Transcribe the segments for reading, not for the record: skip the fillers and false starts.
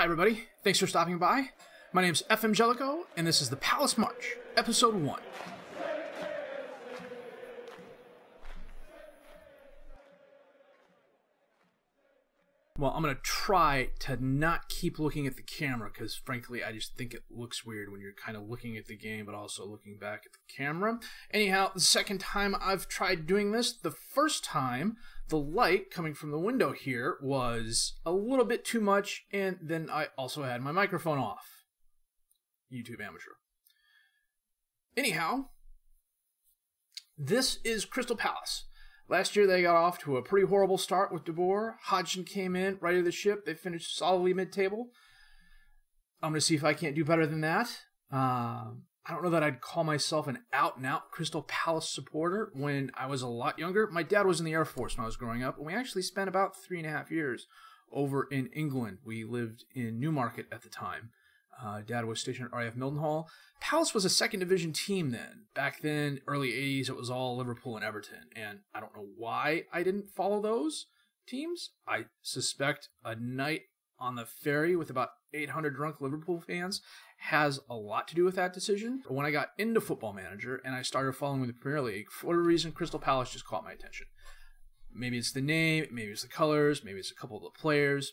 Hi everybody, thanks for stopping by. My name's FM19, and this is the Palace March, Episode 1. Well, I'm going to try to not keep looking at the camera, because frankly, I just think it looks weird when you're kind of looking at the game, but also looking back at the camera. Anyhow, the second time I've tried doing this, the first time, the light coming from the window here was a little bit too much, and then I also had my microphone off. YouTube amateur. Anyhow, this is Crystal Palace. Last year they got off to a pretty horrible start with De Boer. Hodgson came in, righted the ship. They finished solidly mid-table. I'm going to see if I can't do better than that. I don't know that I'd call myself an out-and-out Crystal Palace supporter when I was a lot younger. My dad was in the Air Force when I was growing up, and we actually spent about 3.5 years over in England. We lived in Newmarket at the time. Dad was stationed at RAF Mildenhall. Palace was a second division team then. Back then, early 80s, it was all Liverpool and Everton. And I don't know why I didn't follow those teams. I suspect a night on the ferry with about 800 drunk Liverpool fans has a lot to do with that decision. When I got into Football Manager and I started following the Premier League, for whatever reason, Crystal Palace just caught my attention. Maybe it's the name, maybe it's the colors, maybe it's a couple of the players.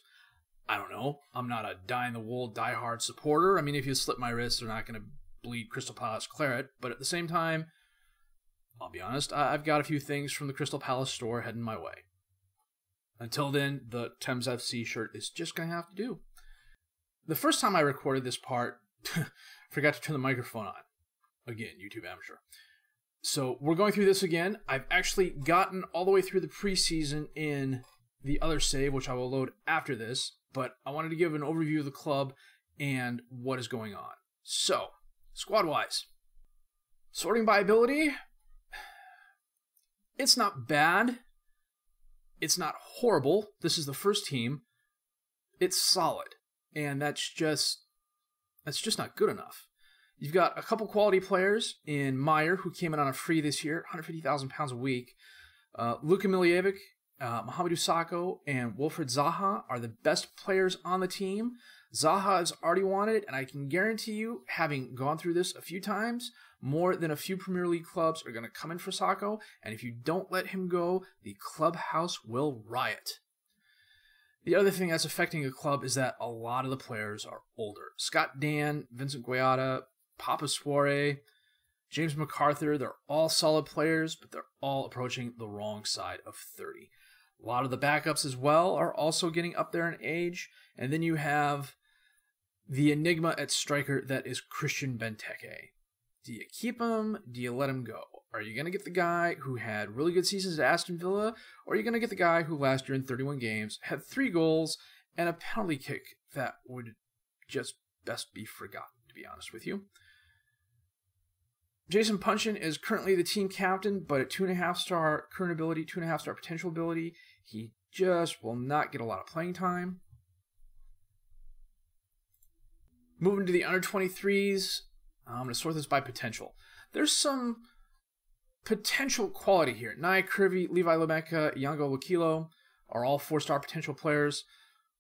I don't know. I'm not a die-in-the-wool, die-hard supporter. I mean, if you slit my wrists, they're not going to bleed Crystal Palace claret. But at the same time, I'll be honest, I've got a few things from the Crystal Palace store heading my way. Until then, the Thames FC shirt is just going to have to do. The first time I recorded this part, forgot to turn the microphone on. Again, YouTube amateur. So we're going through this again. I've actually gotten all the way through the preseason in the other save, which I will load after this. But I wanted to give an overview of the club and what is going on. So, squad-wise, sorting by ability, it's not bad. It's not horrible. This is the first team. It's solid. And that's just not good enough. You've got a couple quality players in Meyer, who came in on a free this year, £150,000 a week. Luka Miljevic, Mohamedou Sakho, and Wilfried Zaha are the best players on the team. Zaha is already wanted, and I can guarantee you, having gone through this a few times, more than a few Premier League clubs are going to come in for Sakho, and if you don't let him go, the clubhouse will riot. The other thing that's affecting a club is that a lot of the players are older. Scott Dan, Vincent Guaita, Papa Soare, James MacArthur, they're all solid players, but they're all approaching the wrong side of 30. A lot of the backups as well are also getting up there in age. And then you have the enigma at striker that is Christian Benteke. Do you keep him? Do you let him go? Are you going to get the guy who had really good seasons at Aston Villa? Or are you going to get the guy who last year in 31 games had 3 goals and a penalty kick that would just best be forgotten, to be honest with you? Jason Punchin is currently the team captain, but at 2.5-star current ability, 2.5-star potential ability, he just will not get a lot of playing time. Moving to the under-23s, I'm going to sort this by potential. There's some potential quality here. Naya Kirby, Levi Lemeka, Yango Lokilo are all 4-star potential players.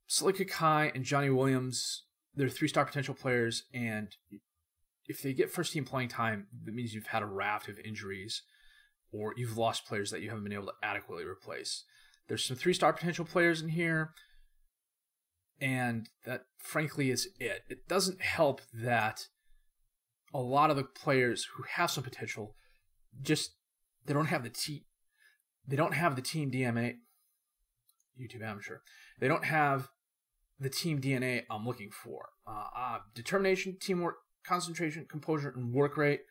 Salika Kai and Johnny Williams, they're 3-star potential players, and if they get first-team playing time, that means you've had a raft of injuries or you've lost players that you haven't been able to adequately replace. There's some 3-star potential players in here, and that, frankly, is it. It doesn't help that a lot of the players who have some potential they don't have the team DNA. YouTube amateur. They don't have the team DNA I'm looking for. Determination, teamwork, concentration, composure, and work rate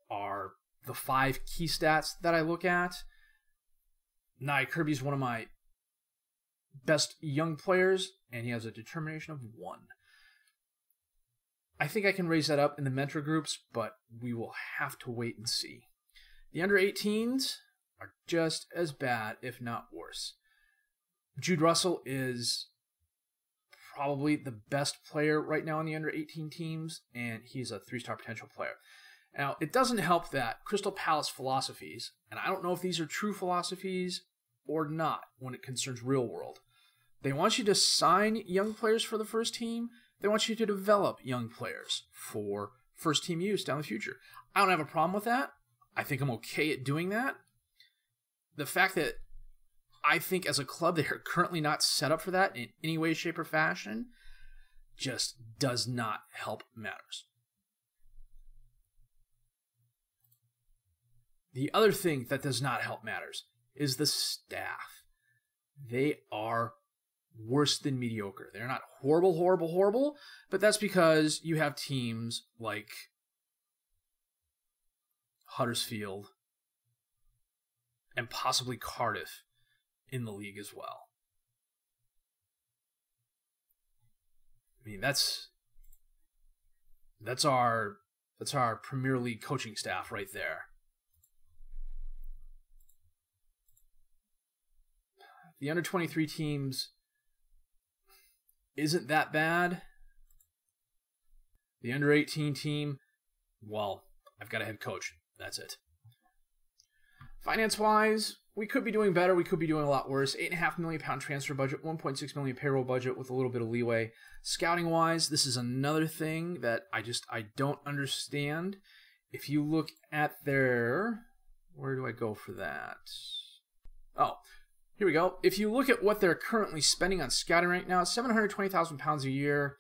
are the 5 key stats that I look at. Naya Kirby's one of my best young players, and he has a determination of 1. I think I can raise that up in the mentor groups, but we will have to wait and see. The under-18s are just as bad, if not worse. Jude Russell is probably the best player right now in the under-18 teams, and he's a 3-star potential player. Now, it doesn't help that Crystal Palace philosophies, and I don't know if these are true philosophies or not when it concerns real world, They want you to sign young players for the first team. They want you to develop young players for first team use down the future. I don't have a problem with that. I think I'm okay at doing that. The fact that I think as a club they are currently not set up for that in any way, shape, or fashion just does not help matters. The other thing that does not help matters is the staff. They are worse than mediocre. They're not horrible, horrible, horrible, but that's because you have teams like Huddersfield and possibly Cardiff in the league as well. I mean, that's our Premier League coaching staff right there. The under-23 teams isn't that bad. The under-18 team, well, I've got a head coach. That's it. Finance-wise, we could be doing better. We could be doing a lot worse. £8.5 million transfer budget, £1.6 million payroll budget with a little bit of leeway. Scouting-wise, this is another thing that I don't understand. If you look at their... Where do I go for that? Oh, here we go. If you look at what they're currently spending on scouting right now, £720,000 a year.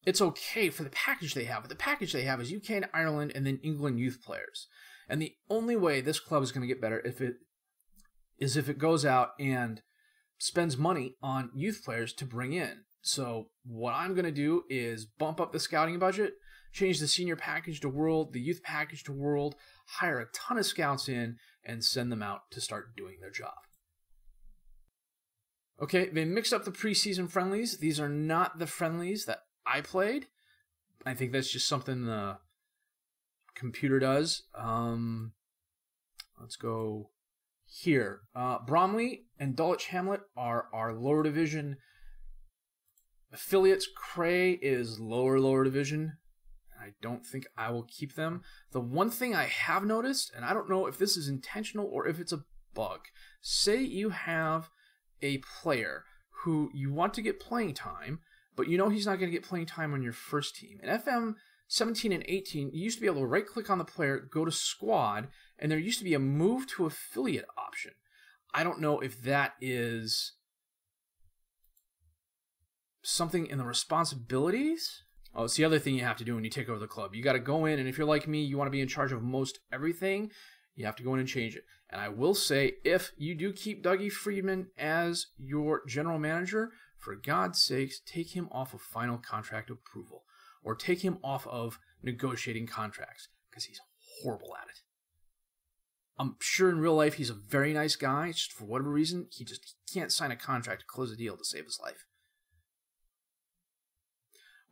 It's okay for the package they have. But the package they have is UK and Ireland and then England youth players. And the only way this club is going to get better if it goes out and spends money on youth players to bring in. So what I'm going to do is bump up the scouting budget, change the senior package to world, the youth package to world, hire a ton of scouts in, and send them out to start doing their job. Okay, they mixed up the preseason friendlies. These are not the friendlies that I played. I think that's just something the computer does. Let's go here. Bromley and Dulwich Hamlet are our lower division affiliates. Cray is lower division. I don't think I will keep them. The one thing I have noticed, and I don't know if this is intentional or if it's a bug, say you have a player who you want to get playing time, but you know he's not going to get playing time on your first team. In FM19 and 18, you used to be able to right-click on the player, go to squad, and there used to be a move to affiliate option. I don't know if that is something in the responsibilities. Oh, it's the other thing you have to do when you take over the club. You got to go in, and if you're like me, you want to be in charge of most everything, you have to go in and change it. And I will say, if you do keep Dougie Friedman as your general manager, for God's sakes, take him off of final contract approval. Or take him off of negotiating contracts, because he's horrible at it. I'm sure in real life he's a very nice guy, just for whatever reason, he just can't sign a contract to close a deal to save his life.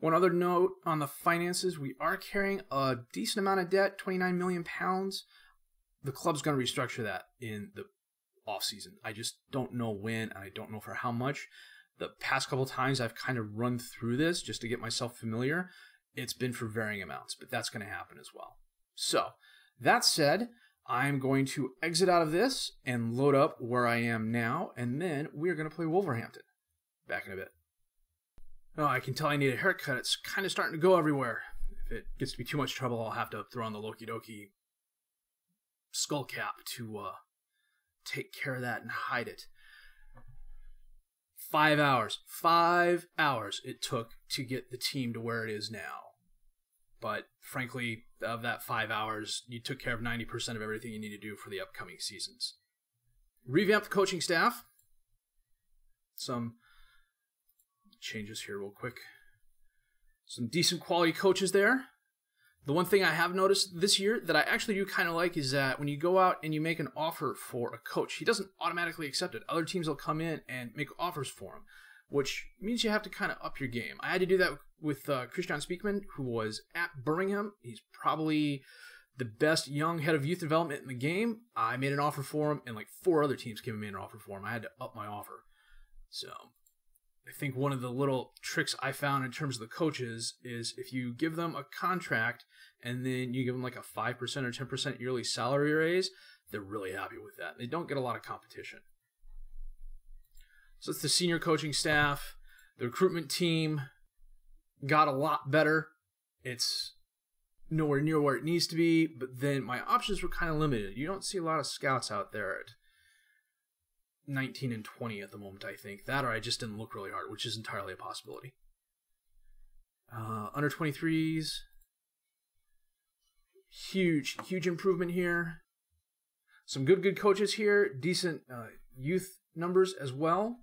One other note on the finances, we are carrying a decent amount of debt, £29 million. The club's going to restructure that in the offseason. I just don't know when, and I don't know for how much. The past couple times I've kind of run through this just to get myself familiar. It's been for varying amounts, but that's going to happen as well. So, that said, I'm going to exit out of this and load up where I am now, and then we're going to play Wolverhampton. Back in a bit. Oh, I can tell I need a haircut. It's kind of starting to go everywhere. If it gets to be too much trouble, I'll have to throw on the Loki Doki skull cap to take care of that and hide it. 5 hours. 5 hours it took to get the team to where it is now. But frankly, of that 5 hours, you took care of 90% of everything you need to do for the upcoming seasons. Revamp the coaching staff. Some changes here real quick. Some decent quality coaches there. The one thing I have noticed this year that I actually do kind of like is that when you go out and you make an offer for a coach, he doesn't automatically accept it. Other teams will come in and make offers for him, which means you have to kind of up your game. I had to do that with Christian Speakman, who was at Birmingham. He's probably the best young head of youth development in the game. I made an offer for him, and like 4 other teams came and made an offer for him. I had to up my offer. So I think one of the little tricks I found in terms of the coaches is if you give them a contract and then you give them like a 5% or 10% yearly salary raise, they're really happy with that. They don't get a lot of competition. So it's the senior coaching staff. The recruitment team got a lot better. It's nowhere near where it needs to be, but then my options were kind of limited. You don't see a lot of scouts out there at 19 and 20 at the moment, I think. That or I just didn't look really hard, which is entirely a possibility. Under 23s. Huge improvement here. Some good coaches here. Decent youth numbers as well.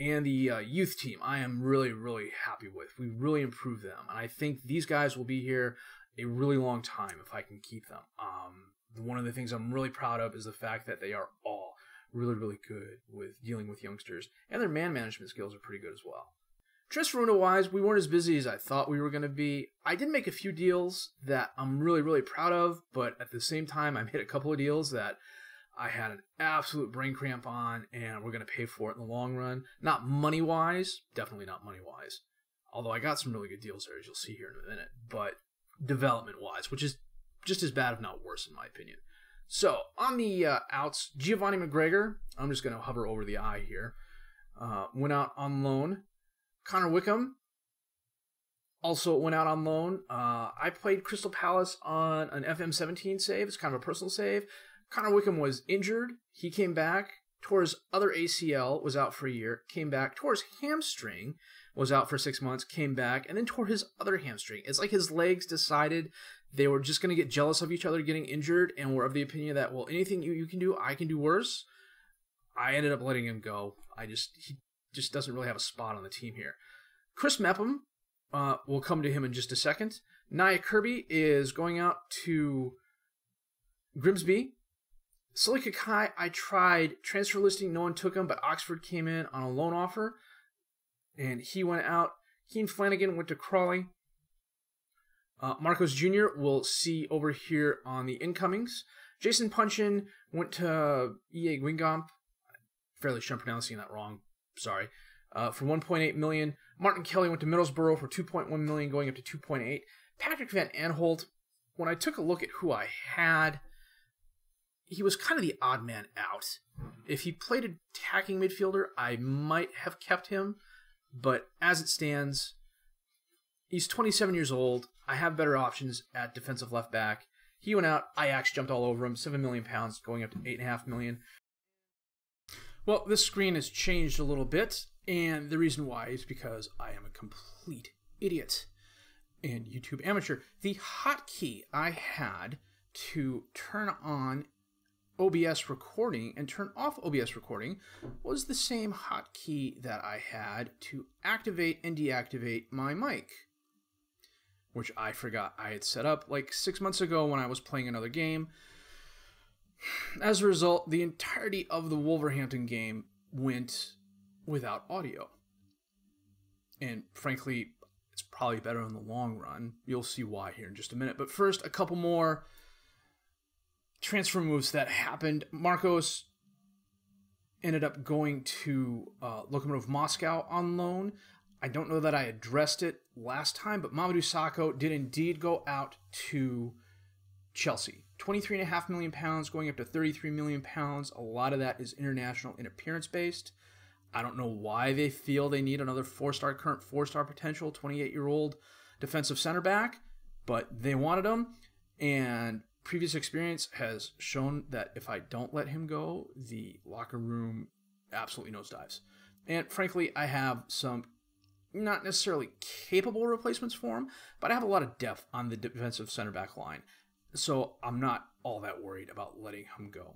And the youth team, I am really happy with. We really improved them. And I think these guys will be here a really long time if I can keep them. One of the things I'm really proud of is the fact that they are all really good with dealing with youngsters. And their man management skills are pretty good as well. Transfer window-wise, we weren't as busy as I thought we were going to be. I did make a few deals that I'm really proud of, but at the same time, I made a couple of deals that I had an absolute brain cramp on, and we're going to pay for it in the long run. Not money-wise, definitely not money-wise. Although I got some really good deals there, as you'll see here in a minute. But development-wise, which is just as bad, if not worse, in my opinion. So, on the outs, Giovanni McGregor, I'm just going to hover over the I here, went out on loan. Connor Wickham also went out on loan. I played Crystal Palace on an FM19 save. It's kind of a personal save. Connor Wickham was injured. He came back, tore his other ACL, was out for a year, came back, tore his hamstring, was out for 6 months, came back, and then tore his other hamstring. It's like his legs decided they were just going to get jealous of each other getting injured and were of the opinion that, well, anything you can do, I can do worse. I ended up letting him go. He just doesn't really have a spot on the team here. Chris Mepham, we'll come to him in just a second. Nia Kirby is going out to Grimsby. Sully Kakai, I tried transfer listing, no one took him, but Oxford came in on a loan offer, and he went out. Keen Flanagan went to Crawley. Marcos Jr. we'll see over here on the incomings. Jason Punchin went to EA Guingamp. Fairly sure I'm pronouncing that wrong. Sorry. For $1.8 million. Martin Kelly went to Middlesbrough for $2.1 million, going up to $2.8. Patrick Van Aanholt, when I took a look at who I had, he was kind of the odd man out. If he played attacking midfielder, I might have kept him, but as it stands, he's 27 years old. I have better options at defensive left back. He went out. Ajax jumped all over him. £7 million, going up to $8.5 million. Well, this screen has changed a little bit, and the reason why is because I am a complete idiot and YouTube amateur. The hotkey I had to turn on OBS recording and turn off OBS recording was the same hotkey that I had to activate and deactivate my mic, which I forgot I had set up like 6 months ago when I was playing another game. As a result, the entirety of the Wolverhampton game went without audio. And frankly, it's probably better in the long run. You'll see why here in just a minute. But first, a couple more transfer moves that happened. Marcos ended up going to Lokomotiv Moscow on loan. I don't know that I addressed it last time, but Mamadou Sakho did indeed go out to Chelsea. £23.5 million, going up to £33 million. A lot of that is international and appearance-based. I don't know why they feel they need another current four-star potential, 28-year-old defensive center back, but they wanted him, and previous experience has shown that if I don't let him go, the locker room absolutely nosedives. And frankly, I have some not necessarily capable replacements for him, but I have a lot of depth on the defensive center back line. So I'm not all that worried about letting him go.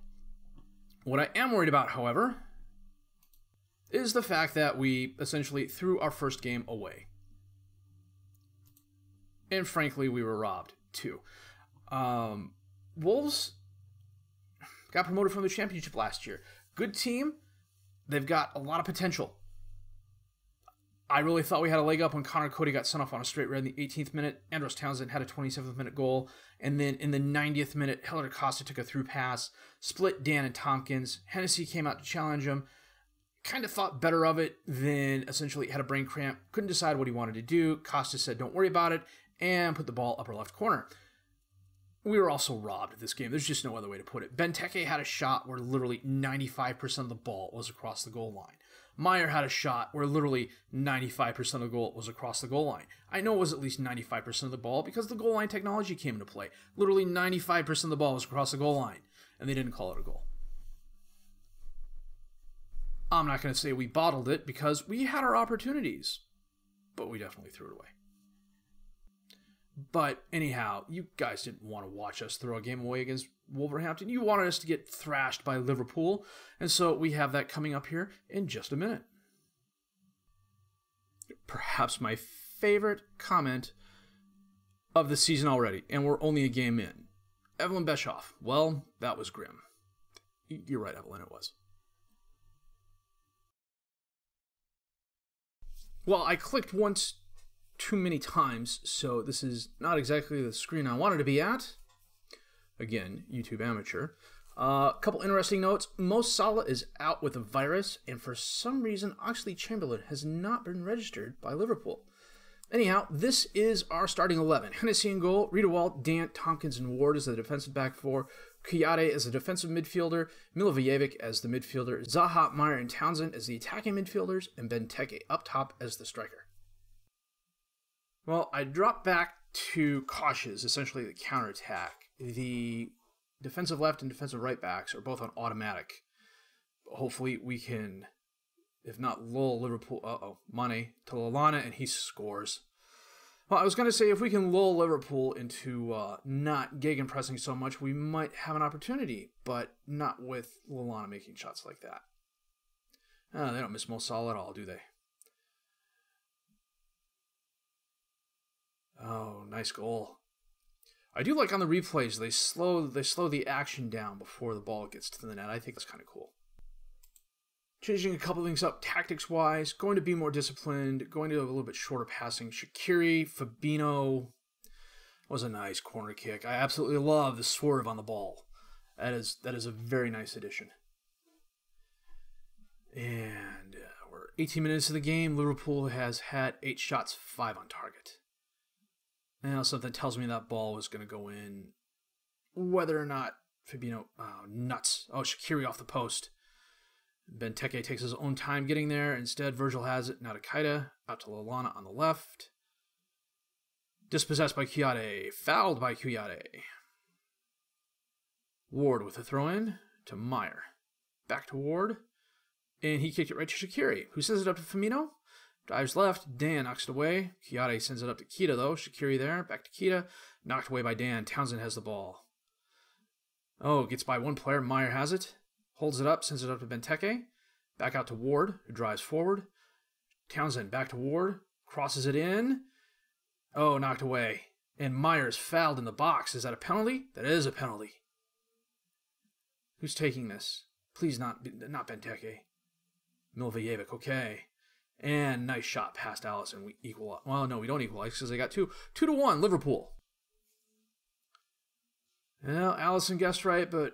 What I am worried about, however, is the fact that we essentially threw our first game away. And frankly, we were robbed too. Wolves got promoted from the championship last year. Good team. They've got a lot of potential. I really thought we had a leg up when Connor Cody got sent off on a straight red in the 18th minute. Andros Townsend had a 27th minute goal. And then in the 90th minute, Helder Costa took a through pass, split Dan and Tompkins. Hennessy came out to challenge him. Kind of thought better of it, then essentially had a brain cramp. Couldn't decide what he wanted to do. Costa said, don't worry about it, and put the ball upper left corner. we were also robbed of this game. There's just no other way to put it. Benteke had a shot where literally 95% of the ball was across the goal line. Meyer had a shot where literally 95% of the goal was across the goal line. I know it was at least 95% of the ball because the goal line technology came into play. Literally 95% of the ball was across the goal line, and they didn't call it a goal. I'm not going to say we bottled it because we had our opportunities, but we definitely threw it away. But anyhow, you guys didn't want to watch us throw a game away against Wolverhampton. You wanted us to get thrashed by Liverpool, and so we have that coming up here in just a minute. Perhaps my favorite comment of the season already, and we're only a game in. Evelyn Beshoff. Well, that was grim. You're right, Evelyn, it was. Well, I clicked once too many times, so this is not exactly the screen I wanted to be at. Again, YouTube amateur. A couple interesting notes. Mo Salah is out with a virus, and for some reason, Oxlade-Chamberlain has not been registered by Liverpool. Anyhow, this is our starting 11. Hennessy in goal, Riedewald, Dant, Tompkins, and Ward as the defensive back four, Kouyaté as the defensive midfielder, Milivojevic as the midfielder, Zaha, Meyer, and Townsend as the attacking midfielders, and Benteke up top as the striker. Well, I dropped back to cautious, essentially the counterattack. The defensive left and defensive right backs are both on automatic. Hopefully we can, if not lull Liverpool, Mane to Lallana, and he scores. Well, I was going to say if we can lull Liverpool into not gegenpressing so much, we might have an opportunity, but not with Lallana making shots like that. They don't miss Mo Salah at all, do they? Oh, nice goal. I do like on the replays, they slow the action down before the ball gets to the net. I think that's kind of cool. Changing a couple things up tactics-wise, going to be more disciplined, going to a little bit shorter passing. Shaqiri, Fabinho was a nice corner kick. I absolutely love the swerve on the ball. That is a very nice addition. And we're 18 minutes of the game. Liverpool has had 8 shots, 5 on target. Now something tells me that ball was going to go in. Whether or not Fabinho... Oh, nuts. Oh, Shaqiri off the post. Benteke takes his own time getting there. Instead, Virgil has it. Now to Keita. Out to Lallana on the left. Dispossessed by Kouyaté. Fouled by Kouyaté. Ward with a throw-in to Meyer. Back to Ward. And he kicked it right to Shaqiri, who sends it up to Firmino. Drives left. Dan knocks it away. Kouyaté sends it up to Keita, though. Shaqiri there. Back to Keita. Knocked away by Dan. Townsend has the ball. Oh, gets by one player. Meyer has it. Holds it up. Sends it up to Benteke. Back out to Ward, who drives forward. Townsend back to Ward. Crosses it in. Oh, knocked away. And Meyer's fouled in the box. Is that a penalty? That is a penalty. Who's taking this? Please not Benteke. Milivojevic. Okay. And nice shot past Alisson. We equal. Well, no, we don't equalize because they got 2. 2-1, Liverpool. Well, Alisson guessed right, but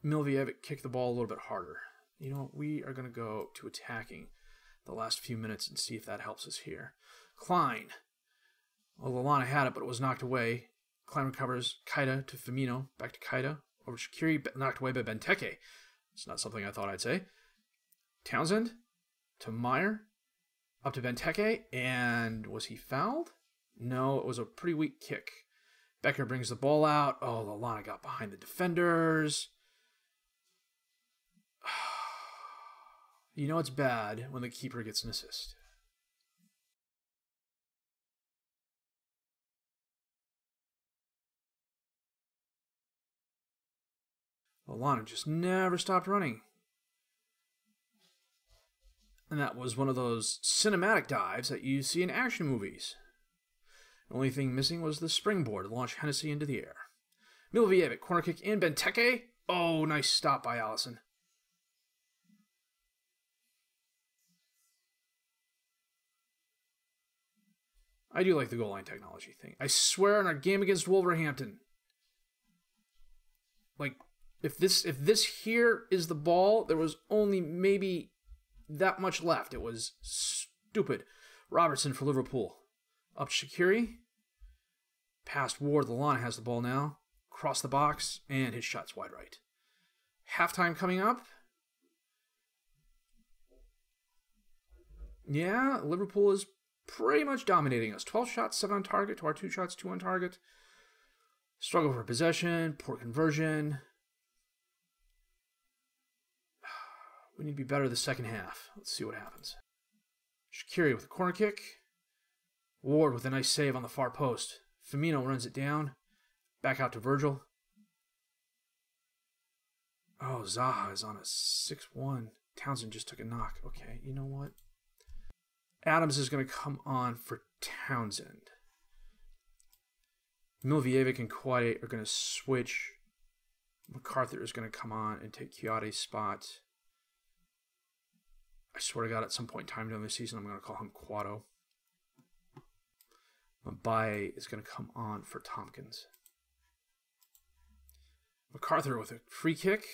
Milivojevic kicked the ball a little bit harder. You know, we are going to go to attacking the last few minutes and see if that helps us here. Klein. Well, Lallana had it, but it was knocked away. Klein recovers. Keita to Firmino. Back to Keita. Over to Shaqiri. Knocked away by Benteke. It's not something I thought I'd say. Townsend to Meyer. Up to Benteke, and was he fouled? No, it was a pretty weak kick. Becker brings the ball out. Oh, Lallana got behind the defenders. You know it's bad when the keeper gets an assist. Lallana just never stopped running. And that was one of those cinematic dives that you see in action movies. The only thing missing was the springboard to launch Hennessy into the air. Milivojevic, corner kick in. Benteke. Oh, nice stop by Alisson. I do like the goal line technology thing. I swear on our game against Wolverhampton, like, if this here is the ball, there was only maybe that much left. It was stupid. Robertson for Liverpool. Up to Shaqiri. Past Ward. Lallana has the ball now. across the box, and his shot's wide right. Halftime coming up. Yeah, Liverpool is pretty much dominating us. 12 shots, 7 on target to our 2 shots, 2 on target. Struggle for possession, poor conversion. We need to be better the second half. Let's see what happens. Shaqiri with a corner kick. Ward with a nice save on the far post. Firmino runs it down. Back out to Virgil. Oh, Zaha is on a 6-1. Townsend just took a knock. Okay, you know what? Adams is going to come on for Townsend. Milvievic and Quade are going to switch. MacArthur is going to come on and take Chiate's spot. I swear to God, at some point in time during the season, I'm going to call him Quado. Mbaye is going to come on for Tompkins. MacArthur with a free kick.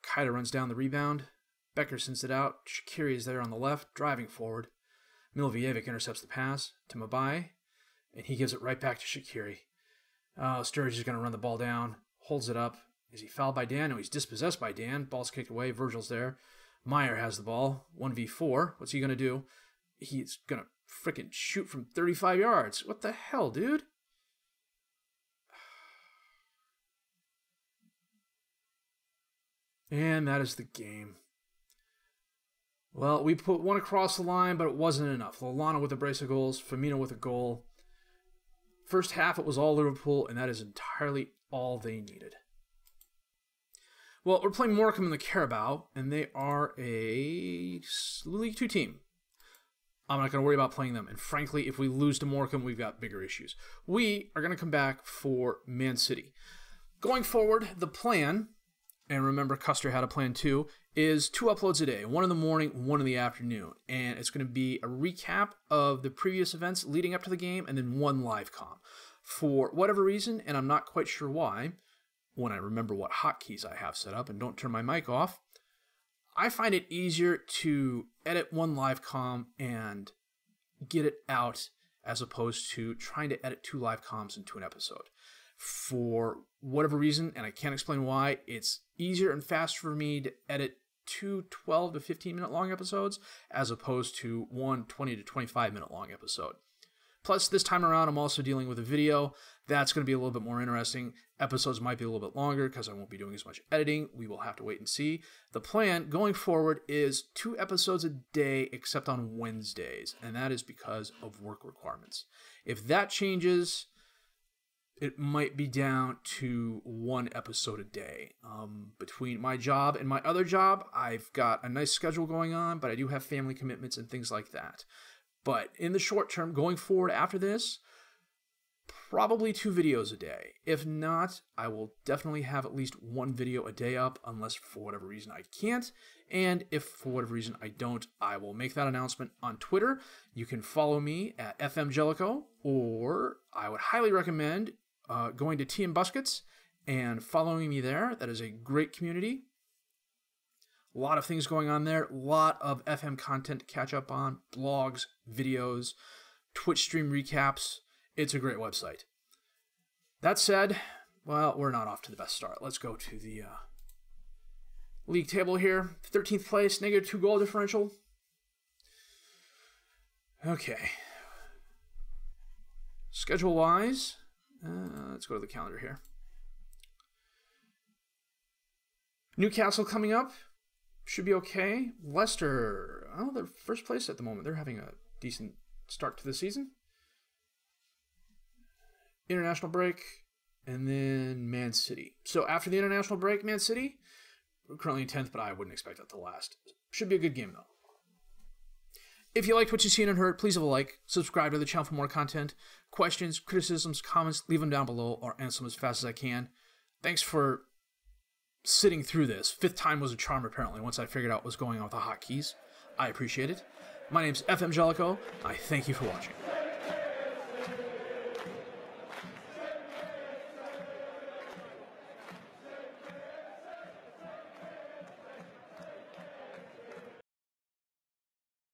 Kaida runs down the rebound. Becker sends it out. Shaqiri is there on the left, driving forward. Milvievic intercepts the pass to Mbaye, and he gives it right back to Shaqiri. Sturridge is going to run the ball down, holds it up. Is he fouled by Dan? No, he's dispossessed by Dan. Ball's kicked away. Virgil's there. Meyer has the ball. 1v4. What's he going to do? He's going to freaking shoot from 35 yards. What the hell, dude? And that is the game. Well, we put one across the line, but it wasn't enough. Lallana with a brace of goals. Firmino with a goal. First half, it was all Liverpool, and that is entirely all they needed. Well, we're playing Morecambe in the Carabao, and they are a League 2 team. I'm not going to worry about playing them. And frankly, if we lose to Morecambe, we've got bigger issues. We are going to come back for Man City. Going forward, the plan, and remember Custer had a plan too, is 2 uploads a day. 1 in the morning, 1 in the afternoon. And it's going to be a recap of the previous events leading up to the game, and then 1 live comm. For whatever reason, and I'm not quite sure why, when I remember what hotkeys I have set up and don't turn my mic off, I find it easier to edit 1 live comm and get it out as opposed to trying to edit 2 live comms into an episode. For whatever reason, and I can't explain why, it's easier and faster for me to edit 2 12 to 15 minute long episodes as opposed to 1 20 to 25 minute long episode. Plus, this time around, I'm also dealing with a video. That's going to be a little bit more interesting. Episodes might be a little bit longer because I won't be doing as much editing. We will have to wait and see. The plan going forward is 2 episodes a day except on Wednesdays, and that is because of work requirements. If that changes, it might be down to 1 episode a day. Between my job and my other job, I've got a nice schedule going on, but I do have family commitments and things like that. But in the short term, going forward after this, probably 2 videos a day. If not, I will definitely have at least 1 video a day up, unless for whatever reason I can't. And if for whatever reason I don't, I will make that announcement on Twitter. You can follow me at FMJellico, or I would highly recommend going to Tea and Buskets and following me there. That is a great community. A lot of things going on there. A lot of FM content to catch up on. Blogs, videos, Twitch stream recaps. It's a great website. That said, well, we're not off to the best start. Let's go to the league table here. 13th place, -2 goal differential. Okay. Schedule-wise, let's go to the calendar here. Newcastle coming up. Should be okay. Leicester, oh, they're first place at the moment. They're having a decent start to the season. International break, and then Man City. So after the international break, Man City, we're currently in 10th, but I wouldn't expect that to last. Should be a good game, though. If you liked what you've seen and heard, please leave a like, subscribe to the channel for more content. Questions, criticisms, comments, leave them down below, or answer them as fast as I can. Thanks for sitting through this. 5th time was a charm, apparently, once I figured out what was going on with the hotkeys. I appreciate it. My name's FM Jellicoe. I thank you for watching.